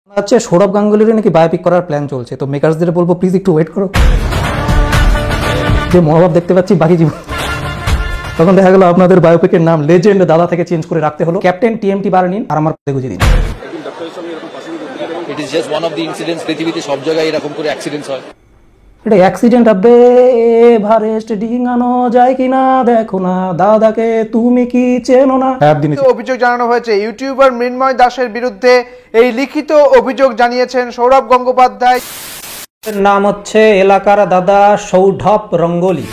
আচ্ছা, সৌরভ গাঙ্গুলির নাকি বায়োপিক করার প্ল্যান চলছে, তো মেকার্সদের বলবো প্লিজ একটু ওয়েট করো, যে মনোভাব দেখতে পাচ্ছি বাকি জীবন। তখন দেখা গেল আপনাদের বায়োপিকের নাম লেজেন্ড দাদা থেকে চেঞ্জ করে রাখতে হলো ক্যাপ্টেন টিএমটি বারানিন, আর আমার পথে গুজিয়ে দিন। It is just one of the incidents. পৃথিবীতে সব জায়গায় এরকম করে অ্যাক্সিডেন্টস হয়। এটা অ্যাক্সিডেন্ট হবে, এভারেস্ট ডিঙানো যায় কিনা দেখো না, দাদাকে তুমি কি চেনো না। অভিযোগ জানানো হয়েছে ইউটিউবার মৃন্ময় দাসের বিরুদ্ধে। এই লিখিত অভিযোগ জানিয়েছেন সৌরভ গঙ্গোপাধ্যায়। নাম হচ্ছে এলাকার দাদা সৌরভ রঙ্গোলি।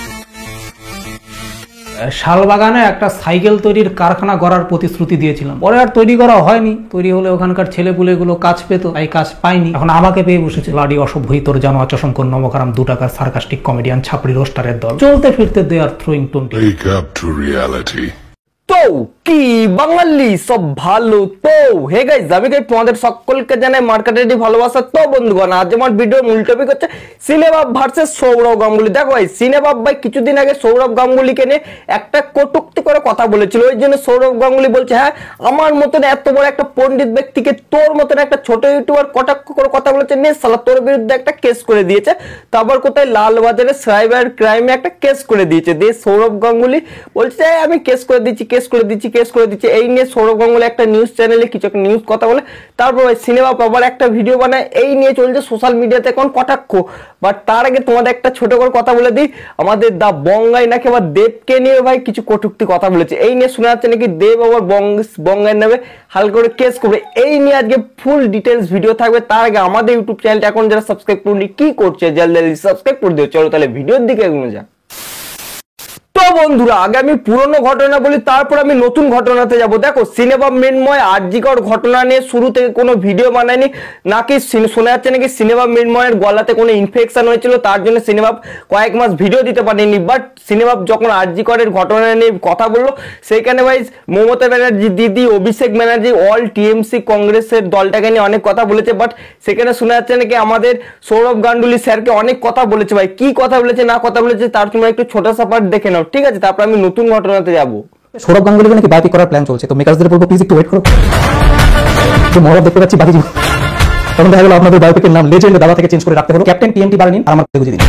শালবাগানে একটা সাইকেল তৈরির কারখানা গড়ার প্রতিশ্রুতি দিয়েছিলাম, পরে আর তৈরি করা হয়নি। তৈরি হলে ওখানকার ছেলেপুলেগুলো কাজ পেত, এই কাজ পাইনি। এখন আমাকে পেয়ে বসেছে লাডি অসভ্যই তোর জানো আচশঙ্কর নমকারাম 2 টাকার সার্কাস্টিক কমেডিয়ান ছাপড়ি রোস্টারের দল। চলতে ফিরতে দে আর throwing 20। Wake up to reality. তো কি বাঙালি সব ভালো তো? হে গাইস, আমি তোমাদের সকলকে জানাই মার্কেটেডি ভালোবাসা। তো বন্ধুগণ, আজ আমার ভিডিওর মূল টপিক হচ্ছে সিনেবাব ভার্সেস সৌরভ গাঙ্গুলি। দেখো ভাই, সিনেবাব ভাই কিছুদিন আগে সৌরভ গাঙ্গুলিকে নিয়ে একটা কটূক্তি করে কথা বলেছিল। ওই জন্য সৌরভ গাঙ্গুলি বলছে, হ্যাঁ আমার মতন এত বড় একটা পণ্ডিত ব্যক্তিকে তোর মতন একটা ছোট ইউটিউবার কটাক্ষ করে কথা বলেছে, নে সালা তোর বিরুদ্ধে একটা কেস করে দিয়েছে। তারপর কোথায় লালবাজারে সাইবার ক্রাইমে একটা কেস করে দিয়েছে। দিয়ে সৌরভ গাঙ্গুলি বলছে আমি কেস করে দিচ্ছি, কেস করে দিচ্ছি। এই নিয়ে সৌরভ গাঙ্গুলি একটা নিউজ চ্যানেলে কিছু একটা নিউজ কথা বলে, তারপর সিনেমা আবার একটা ভিডিও বানায়। এই নিয়ে চলছে সোশ্যাল মিডিয়াতে এখন কটাক্ষ। বাট তার আগে তোমাদের একটা ছোট করে কথা বলে দিই, আমাদের দা বঙ্গাই নাকি আবার দেবকে নিয়ে ভাই কিছু কটূক্তি কথা বলেছে। এই নিয়ে শোনা যাচ্ছে নাকি দেব আবার বঙ্গাইয়ের নামে হালকা করে কেস করবে। এই নিয়ে আজকে ফুল ডিটেলস ভিডিও থাকবে। তার আগে আমাদের ইউটিউব চ্যানেলটা এখন যারা সাবস্ক্রাইব করুন, কি করছে জলদি সাবস্ক্রাইব করে দিও। চলো তাহলে ভিডিওর দিকে এগোনো যাক। তো বন্ধুরা, আগে আমি পুরনো ঘটনা বলি, তারপর আমি নতুন ঘটনাতে যাব। দেখো, সিনেবাব মৃন্ময় আরজিকর ঘটনা নিয়ে শুরু থেকে কোনো ভিডিও বানায়নি, নাকি শোনা যাচ্ছে নাকি সিনেবাব মৃন্ময়ের গলাতে কোনো ইনফেকশন হয়েছিল, তার জন্য সিনেবাব কয়েক মাস ভিডিও দিতে পারেনি। বাট সিনেবাব যখন আরজিকরের ঘটনা নিয়ে কথা বললো, সেইখানে ভাই মমতা ব্যানার্জি দিদি, অভিষেক ব্যানার্জি, অল টিএমসি কংগ্রেসের দলটাকে নিয়ে অনেক কথা বলেছে। বাট সেখানে শোনা যাচ্ছে নাকি আমাদের সৌরভ গাঙ্গুলি স্যারকে অনেক কথা বলেছে। ভাই কি কথা বলেছে না কথা বলেছে তার তোমরা একটু ছোট সাপাট দেখে নাও, ঠিক আছে? তারপর আমি নতুন ঘটনাতে যাব। সৌরভ গাঙ্গুলির নাকি বায়োপিক করার প্ল্যান চলছে, তো মেকার্সদের বলবো প্লিজ একটু ওয়েট করো, যে মনোভাব দেখতে পাচ্ছি বাকি জীবন। তখন দেখা গেল আপনাদের বায়োপিকের নাম লেজেন্ড দাদা থেকে চেঞ্জ করে রাখতে হলো ক্যাপ্টেন টিএমটি বারানিন, আর আমার পথে গুজিয়ে দিন।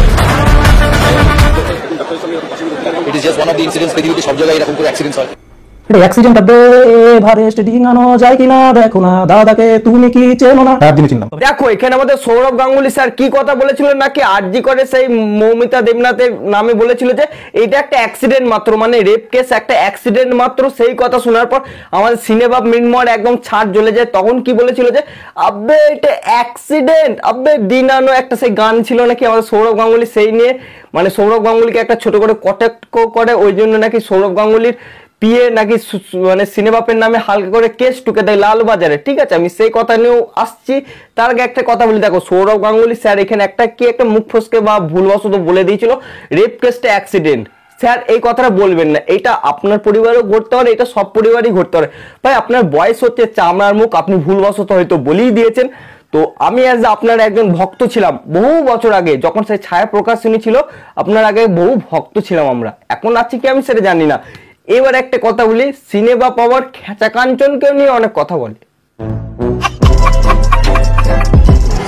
It is just one of the incidents. পৃথিবীতে সব জায়গায় এরকম করে অ্যাক্সিডেন্টস হয়। এটা অ্যাক্সিডেন্ট হবে, এভারেস্ট ডিঙানো যায় কিনা দেখো না, দাদাকে তুমি কি চেনো না। দেখো, এখানে আমাদের সৌরভ গাঙ্গুলি স্যার কি কথা বলেছিল, নাকি আরজি করে সেই মৌমিতা দেবনাথের নামে বলেছিল যে এটা একটা অ্যাক্সিডেন্ট মাত্র, মানে রেপ কেস একটা অ্যাক্সিডেন্ট মাত্র। সেই কথা শোনার পর আমাদের সিনেবাব মৃন্ময়ের একদম ছাড় জ্বলে যায়। তখন কি বলেছিল যে আবে এটা অ্যাক্সিডেন্ট, আবে দিনানো একটা সেই গান ছিল নাকি আমাদের সৌরভ গাঙ্গুলি, সেই নিয়ে মানে সৌরভ গাঙ্গুলিকে একটা ছোট করে কটাক্ষ করে। ওই জন্য নাকি সৌরভ গাঙ্গুলির পিএ নাকি মানে সিনেবাপের নামে হালকা করে কেস টুকে দেয় লালবাজারে, ঠিক আছে? আমি সেই কথা নিয়েও আসছি। তার আগে একটা কথা বলি, দেখো সৌরভ গাঙ্গুলি স্যার এখানে একটা মুখ ফসকে বা ভুলবশত বলে দিয়েছিল রেপ কেসটা অ্যাক্সিডেন্ট। স্যার এই কথাটা বলবেন না, এটা আপনার পরিবারেও ঘটতে পারে, এটা সব পরিবারই ঘটতে পারে। ভাই আপনার বয়স হচ্ছে চামড়ার মুখ, আপনি ভুলবশত হয়তো বলেই দিয়েছেন। তো আমি আজ আপনার একজন ভক্ত ছিলাম বহু বছর আগে, যখন সেই ছায়া প্রকাশনী ছিল, আপনার আগে বহু ভক্ত ছিলাম আমরা। এখন আছি কি আমি সেটা জানি না। এবার একটা কথা বলি, সিনেমা পাওয়ার খেঁচা কাঞ্চনকেও নিয়ে অনেক কথা বলে।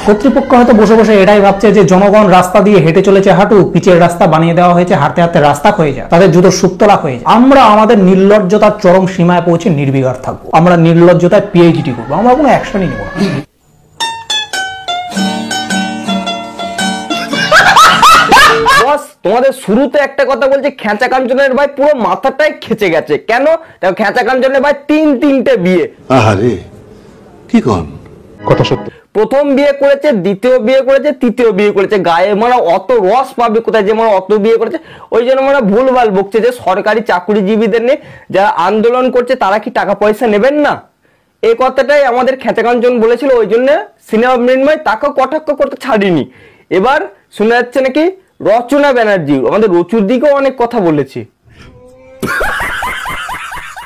কর্তৃপক্ষ হয়তো বসে বসে এটাই ভাবছে যে জনগণ রাস্তা দিয়ে হেঁটে চলেছে হাঁটু, পিচের রাস্তা বানিয়ে দেওয়া হয়েছে, হাঁটতে হাঁটতে রাস্তা হয়ে যায়, তাদের জুতো সুপ্তলা হয়ে যায়। আমরা আমাদের নির্লজ্জতার চরম সীমায় পৌঁছে নির্বিকার থাকবো, আমরা নির্লজ্জতায় পিএইচডি করবো, আমরা কোনো অ্যাকশনই নেব না। তোমাদের শুরুতে একটা কথা বলছে, খেঁচা কাঞ্চনের ভাই পুরো মাথাটাই খেচে গেছে। কেন? দেখো, খেঁচা কাঞ্চনের ভাই তিনটে বিয়ে। আহারে কি কোন কথা সত্যি। প্রথম বিয়ে করেছে, দ্বিতীয় বিয়ে করেছে, তৃতীয় বিয়ে করেছে। গায়ে মানে অত রস পাবে কোথায় যে মানে অত বিয়ে করেছে? ওই জন্য মানে ভুলভাল বকছে যে সরকারি চাকরিজীবীদের নিয়ে যারা আন্দোলন করছে তারা কি টাকা পয়সা নেবেন না, এই কথাটাই আমাদের খেঁচা কাঞ্চন বলেছিল। ওই জন্য সিনেমা মৃন্ময় তাকে কটাক্ষ করতে ছাড়িনি। এবার শোনা যাচ্ছে নাকি রচনা ব্যানার্জি আমাদের রচুর দিকেও অনেক কথা বলেছে।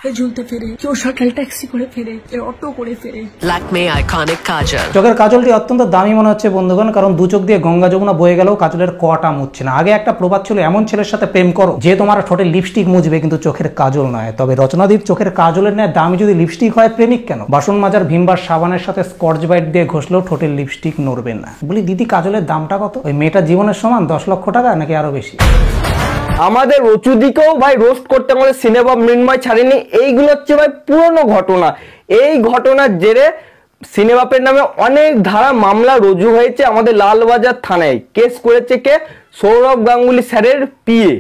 ঘাড়ে ঝুলতে ফেরে, কেউ শাটল ট্যাক্সি করে ফেরে, কেউ অটো করে ফেরে। Lakme Iconic Kajal. চোখের কাজলটি অত্যন্ত দামি মনে হচ্ছে বন্ধুগণ, কারণ দু চোখ দিয়ে গঙ্গা যমুনা বয়ে গেলেও কাজলের কটা মুছছে না। আগে একটা প্রবাদ ছিল, এমন ছেলের সাথে প্রেম করো যে তোমার ঠোঁটে লিপস্টিক মুছবে কিন্তু চোখের কাজল নয়। তবে রচনাদীপ চোখের কাজলের ন্যায় দামি যদি লিপস্টিক হয়, প্রেমিক কেন? বাসন মাজার ভিমবার সাবানের সাথে স্কচ ব্রাইট দিয়ে ঘষলেও ঠোঁটের লিপস্টিক নড়বে না। বলি দিদি, কাজলের দামটা কত? ওই মেয়েটার জীবনের সমান 10 লক্ষ টাকা নাকি আরো বেশি? আমাদের রচুদিকেও ভাই রোস্ট করতে আমাদের সিনেমা মৃন্ময় ছাড়েনি। এইগুলো হচ্ছে ভাই পুরনো ঘটনা। এই ঘটনার জেরে সিনেমাপের নামে অনেক ধারা মামলা রুজু হয়েছে আমাদের লালবাজার থানায়। কেস করেছে কে? সৌরভ গাঙ্গুলি স্যারের পিএ।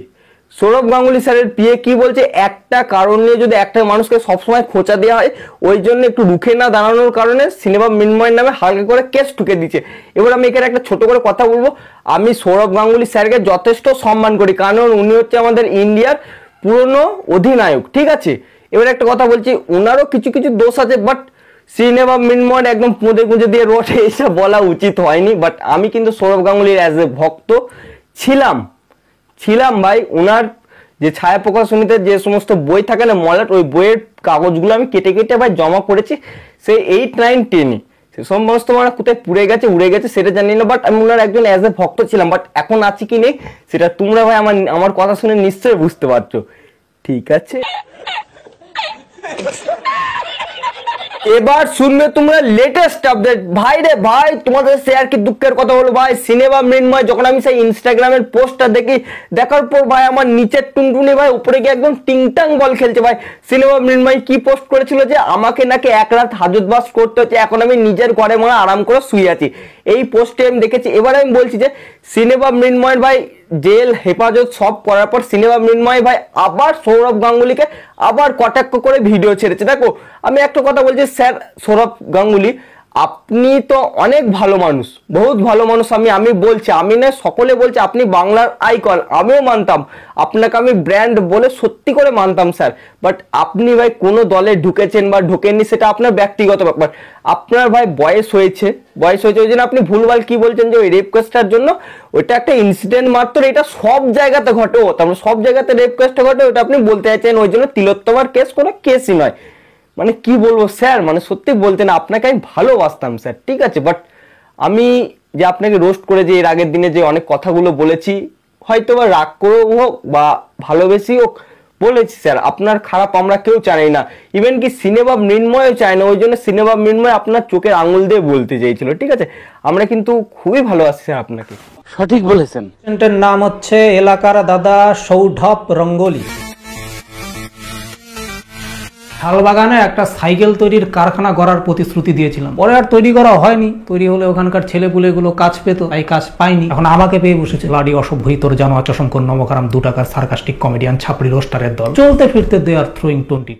সৌরভ গাঙ্গুলি স্যারের পিএ কি বলছে, একটা কারণ নিয়ে যদি একটা মানুষকে সবসময় খোঁচা দেওয়া হয়, ওই জন্য একটু রুখে না দাঁড়ানোর কারণে সিনেমা মৃন্ময়ের নামে হালকা করে কেস ঠুকে দিচ্ছে। এবার আমি এখানে একটা ছোট করে কথা বলবো। আমি সৌরভ গাঙ্গুলি স্যারকে যথেষ্ট সম্মান করি, কারণ উনি হচ্ছে আমাদের ইন্ডিয়ার পুরনো অধিনায়ক, ঠিক আছে। এবার একটা কথা বলছি, ওনারও কিছু কিছু দোষ আছে, বাট সিনেমা মৃন্ময় একদম পুঁজে গুঁজে দিয়ে রোটে এসে বলা উচিত হয়নি। বাট আমি কিন্তু সৌরভ গাঙ্গুলির অ্যাজ এ ভক্ত ছিলাম ভাই। ওনার যে ছায়া প্রকাশনীতে যে সমস্ত বই থাকে না মলাট, ওই বইয়ের কাগজগুলো আমি কেটে কেটে ভাই জমা করেছি সেই 8, 9, 10-এ। সে সমস্ত মানে কোথায় পুড়ে গেছে উড়ে গেছে সেটা জানি না, বাট আমি ওনার একজন অ্যাজ এ ভক্ত ছিলাম। বাট এখন আছি কি নেই সেটা তোমরা ভাই আমার কথা শুনে নিশ্চয়ই বুঝতে পারছো, ঠিক আছে। এবার শুনবে তোমরা লেটেস্ট আপডেট। ভাই রে ভাই, তোমাদের শেয়ার কি দুঃখের কথা হলো ভাই, সিনেমা মৃন্ময় যখন আমি সেই ইনস্টাগ্রামের পোস্টটা দেখি, দেখার পর ভাই আমার নিচের টুনটুনি ভাই উপরে গিয়ে একদম টিংটাং বল খেলছে ভাই। সিনেমা মৃন্ময় কি পোস্ট করেছিল যে আমাকে নাকি 1 রাত হাজতবাস করতে হচ্ছে, এখন আমি নিজের ঘরে মনে আরাম করে শুয়ে আছি। এই পোস্টে আমি দেখেছি। এবার আমি বলছি যে সিনেমা মৃন্ময়ের ভাই জেল হেফাজত সব করার পর সিনেমা মৃন্ময় ভাই আবার সৌরভ গাঙ্গুলিকে আবার কটাক্ষ করে ভিডিও ছেড়েছে। দেখো আমি একটা কথা বলছি, স্যার সৌরভ গাঙ্গুলি, আপনি তো অনেক ভালো মানুষ, বহুত ভালো মানুষ। আমি বলছি, আমি না সকলে বলছে আপনি বাংলার আইকন, আমিও মানতাম আপনাকে, আমি ব্র্যান্ড বলে সত্যি করে মানতাম স্যার। বাট আপনি ভাই কোনো দলে ঢুকেছেন বা ঢুকেননি সেটা আপনার ব্যক্তিগত ব্যাপার। আপনার ভাই বয়স হয়েছে ওই জন্য আপনি ভুলভাল কি বলছেন যে ওই রেপ কেসটার জন্য, ওইটা একটা ইনসিডেন্ট মাত্র, এটা সব জায়গাতে ঘটে, তারপরে সব জায়গাতে রেপ কেসটা ঘটে, ওটা আপনি বলতে চাইছেন ওই জন্য তিলোত্তমার কেস কোনো কেসই নয়। মানে কি বলবো স্যার, মানে সত্যি বলতে না আপনাকে আমি ভালোবাসতাম স্যার, ঠিক আছে। বাট আমি যে আপনাকে রোস্ট করে যে এর আগের দিনে যে অনেক কথাগুলো বলেছি, হয়তো বা রাগ করেও হোক বা ভালোবেসেই হোক বলেছি স্যার, আপনার খারাপ আমরা কেউ চাই না, ইভেন কি সিনেমা মৃন্ময়ও চায় না। ওই জন্য সিনেমা মৃন্ময় আপনার চোখের আঙুল দিয়ে বলতে চাইছিল, ঠিক আছে। আমরা কিন্তু খুবই ভালোবাসি স্যার আপনাকে। সঠিক বলেছেন। পেশেন্টের নাম হচ্ছে এলাকার দাদা সৌঢপ রঙ্গোলি। শালবাগানে একটা সাইকেল তৈরির কারখানা গড়ার প্রতিশ্রুতি দিয়েছিলাম, পরে আর তৈরি করা হয়নি। তৈরি হলে ওখানকার ছেলেপুলেগুলো কাজ পেত, তাই কাজ পাইনি। এখন আমাকে পেয়ে বসেছে লাডি অসভ্যই তোর জানো আচশঙ্কর নমকারাম 2 টাকার সার্কাস্টিক কমেডিয়ান ছাপড়ি রোস্টারের দল। চলতে ফিরতে দে আর থ্রোয়িং 20।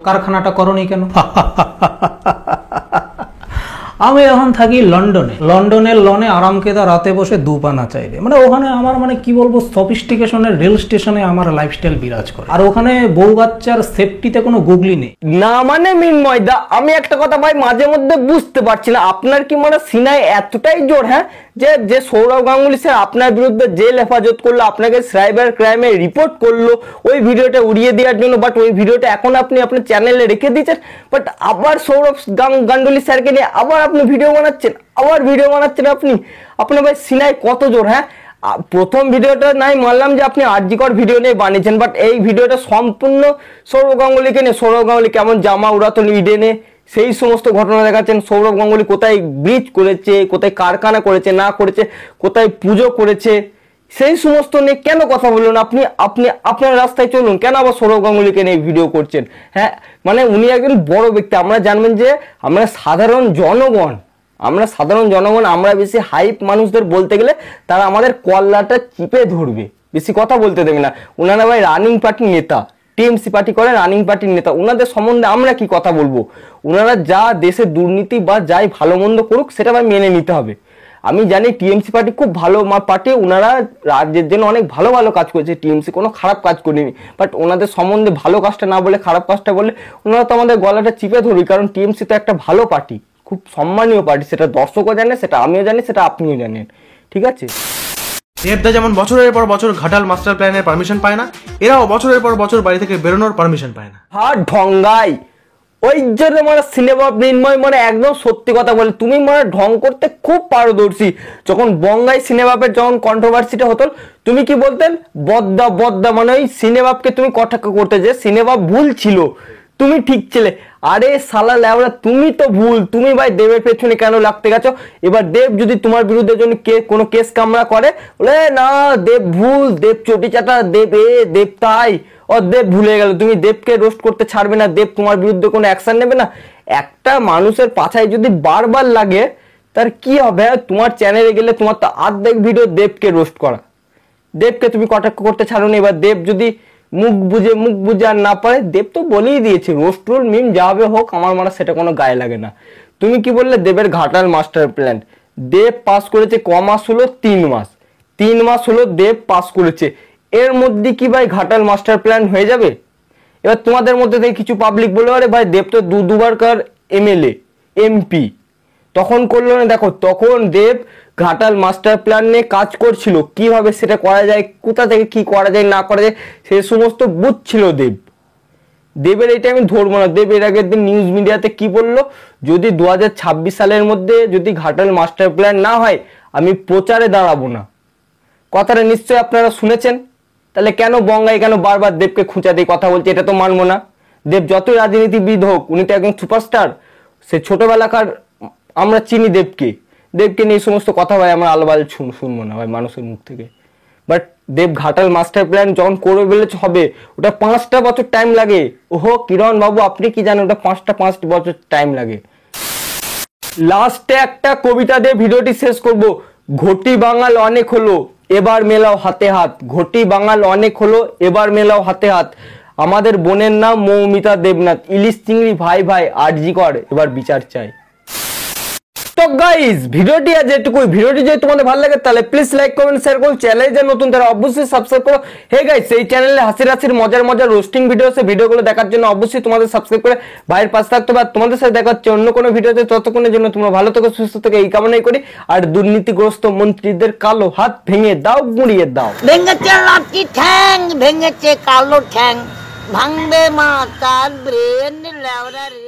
কারখানাটা করনি কেন? আমি এখন থাকি লন্ডনের লনে আরামকেদা রাতে বসে 2 পানা চাইবে। মানে ওখানে আমার মানে কি বলবো, সফিস্টিকেশনের রেল স্টেশনে আমার লাইফস্টাইল বিরাজ করে। আর ওখানে বউ বাচ্চার সেফটিতে কোনো গুগলি নেই। না মানে মৃন্ময় দা, আমি একটা কথা ভাই মাঝে মধ্যে বুঝতে পারছি না, আপনার কি মানে সিনায় এতটাই জোর, হ্যাঁ, যে সৌরভ গাঙ্গুলি স্যার আপনার বিরুদ্ধে জেল হেফাজত করলো, আপনাকে সাইবার ক্রাইমে রিপোর্ট করলো ওই ভিডিওটা উড়িয়ে দেওয়ার জন্য, বাট ওই ভিডিওটা এখন আপনি আপনার চ্যানেলে রেখে দিয়েছেন, বাট আবার সৌরভ গাঙ্গুলি স্যারকে নিয়ে আবার আপনি ভিডিও বানাচ্ছেন আপনি। আপনার ভাই সিনাই কত জোর, হ্যাঁ। প্রথম ভিডিওটা নাই মানলাম যে আপনি আরজিকর ভিডিও নিয়ে বানিয়েছেন, বাট এই ভিডিওটা সম্পূর্ণ সৌরভ গাঙ্গুলিকে নিয়ে, সৌরভ গাঙ্গুলি কেমন জামা উড়াতো ইডেনে সেই সমস্ত ঘটনা দেখাচ্ছেন। সৌরভ গাঙ্গুলি কোথায় ব্রিজ করেছে, কোথায় কারখানা করেছে না করেছে, কোথায় পুজো করেছে, সেই সমস্ত নিয়ে কেন কথা বলুন? আপনি আপনার রাস্তায় চলুন, কেন আবার সৌরভ গাঙ্গুলিকে নিয়ে ভিডিও করছেন? হ্যাঁ, মানে উনি একজন বড় ব্যক্তি। আমরা জানবেন যে আমরা সাধারণ জনগণ, আমরা বেশি হাইপ মানুষদের বলতে গেলে তারা আমাদের কল্লাটা চিপে ধরবে, বেশি কথা বলতে দেবে না। ওনারা ভাই রানিং পার্টির নেতা, টিএমসি পার্টি করে, রানিং পার্টির নেতা। ওনাদের সম্বন্ধে আমরা কি কথা বলবো? ওনারা যা দেশে দুর্নীতি বা যাই ভালো মন্দ করুক সেটা ভাই মেনে নিতে হবে। আমি জানি টিএমসি পার্টি খুব ভালো পার্টি, ওনারা রাজ্যের জন্য অনেক ভালো ভালো কাজ করেছে, টিএমসি কোনো খারাপ কাজ করেনি। বাট ওনাদের সম্বন্ধে ভালো কাজটা না বলে খারাপ কাজটা বললে ওনারা তো আমাদের গলাটা চিপে ধরবে, কারণ টিএমসি তো একটা ভালো পার্টি, খুব সম্মানীয় পার্টি, সেটা দর্শকও জানে, সেটা আমিও জানি, সেটা আপনিও জানেন, ঠিক আছে। দেবদা যেমন বছরের পর বছর ঘাটাল মাস্টার প্ল্যানের পারমিশন পায় না, এরাও বছরের পর বছর বাড়ি থেকে বেরোনোর পারমিশন পায় না। হ্যাঁ ঢঙ্গাই, ওই জন্য মানে সিনেমা মৃন্ময় মানে একদম সত্যি কথা বলে, তুমি মানে ঢং করতে খুব পারদর্শী। যখন বঙ্গাই সিনেমাপের যখন কন্ট্রোভার্সিটা হতো, তুমি কি বলতেন? বদ্দা বদ্দা, মানে ওই সিনেমাপকে তুমি কটাক্ষ করতে যে সিনেমাপ ভুল ছিল, তুমি ঠিক ছিলে। আরে সালা ল্যাবরা, তুমি তো ভুল, তুমি ভাই দেবের পেছনে কেন লাগতে গেছো? এবার দেব যদি তোমার বিরুদ্ধে জন্য কোনো কেস কামড়া করে, বলে না দেব ভুল, দেব চটি চাটা, দেব দেব তাই, ও দেব ভুলে গেল, তুমি দেবকে রোস্ট করতে ছাড়বে না, দেব তোমার বিরুদ্ধে কোনো অ্যাকশন নেবে না। একটা মানুষের পাছায় যদি বারবার লাগে তার কি হবে? তোমার চ্যানেলে গেলে তোমার তো অর্ধেক ভিডিও দেবকে রোস্ট করা, দেবকে তুমি কটাক্ষ করতে ছাড়ো না। এবার দেব যদি মুখ বুঝে আর না পারে, দেব তো বলেই দিয়েছে রোস্ট রোল মিম যা হবে হোক, আমার মানে সেটা কোনো গায়ে লাগে না। তুমি কি বললে দেবের ঘাটাল মাস্টার প্ল্যান, দেব পাস করেছে ক মাস হলো? 3 মাস, 3 মাস হলো দেব পাস করেছে, এর মধ্যে কি ভাই ঘাটাল মাস্টার প্ল্যান হয়ে যাবে? এবার তোমাদের মধ্যে থেকে কিছু পাবলিক বলে, আরে ভাই দেব তো দুবারকার এমএলএ এমপি, তখন করলো না। দেখো তখন দেব ঘাটাল মাস্টার প্ল্যান নিয়ে কাজ করছিল, কিভাবে সেটা করা যায়, কোথা থেকে কি করা যায় না করা যায় সে সমস্ত বুঝছিল দেব। দেবের এটা আমি ধরবো না। দেব এর আগের দিন নিউজ মিডিয়াতে কি বললো, যদি 2026 সালের মধ্যে যদি ঘাটাল মাস্টার প্ল্যান না হয় আমি প্রচারে দাঁড়াবো না। কথাটা নিশ্চয়ই আপনারা শুনেছেন। তাহলে কেন বঙ্গাই কেন বারবার দেবকে খুঁচা দিয়ে কথা বলছে? এটা তো মানবো না। দেব যতই রাজনীতিবিদ হোক, উনি তো একজন সুপারস্টার, সে ছোটবেলাকার আমরা চিনি দেবকে, দেবকে নিয়ে সমস্ত কথা ভাই আমরা আলাদা শুনবো না ভাই মানুষের মুখ থেকে। But Dev Ghatal master plan যখন করবে বলেছে হবে, ওটা 5টা বছর টাইম লাগে। ওহো কিরণ বাবু, আপনি কি জানেন ওটা 5 বছর টাইম লাগে। লাস্টে একটা কবিতা দিয়ে ভিডিওটি শেষ করব। ঘটি বাঙাল অনেক হলো, এবার মেলাও হাতে হাত। ঘটি বাঙাল অনেক হলো, এবার মেলাও হাতে হাত। আমাদের বোনের নাম মৌমিতা দেবনাথ, ইলিশ চিংড়ি ভাই ভাই আরজি কর, এবার বিচার চাই। তো গাইস ভিডিওটি আজ এটুকুই। ভিডিওটি যদি তোমাদের ভালো লাগে তাহলে প্লিজ লাইক কমেন্ট শেয়ার করো। চ্যানেলে যে নতুন তারা অবশ্যই সাবস্ক্রাইব করো। হে গাইস, এই চ্যানেলে হাসির মজার রোস্টিং ভিডিও আছে, ভিডিওগুলো দেখার জন্য অবশ্যই তোমাদের সাবস্ক্রাইব করে ভাইয়ের পাশে থাকতে হবে। তোমাদের সাথে দেখা হচ্ছে অন্য কোনো ভিডিওতে, ততক্ষণের জন্য তোমরা ভালো থেকো সুস্থ থেকো এই কামনাই করি। আর দুর্নীতিগ্রস্ত মন্ত্রীদের কালো হাত ভেঙে দাও, গুঁড়িয়ে দাও। ভেঙেছে লাঠি ঠ্যাং, ভেঙেছে কালো ঠ্যাং, ভাঙবে মাথার ব্রেন লেওরা রে।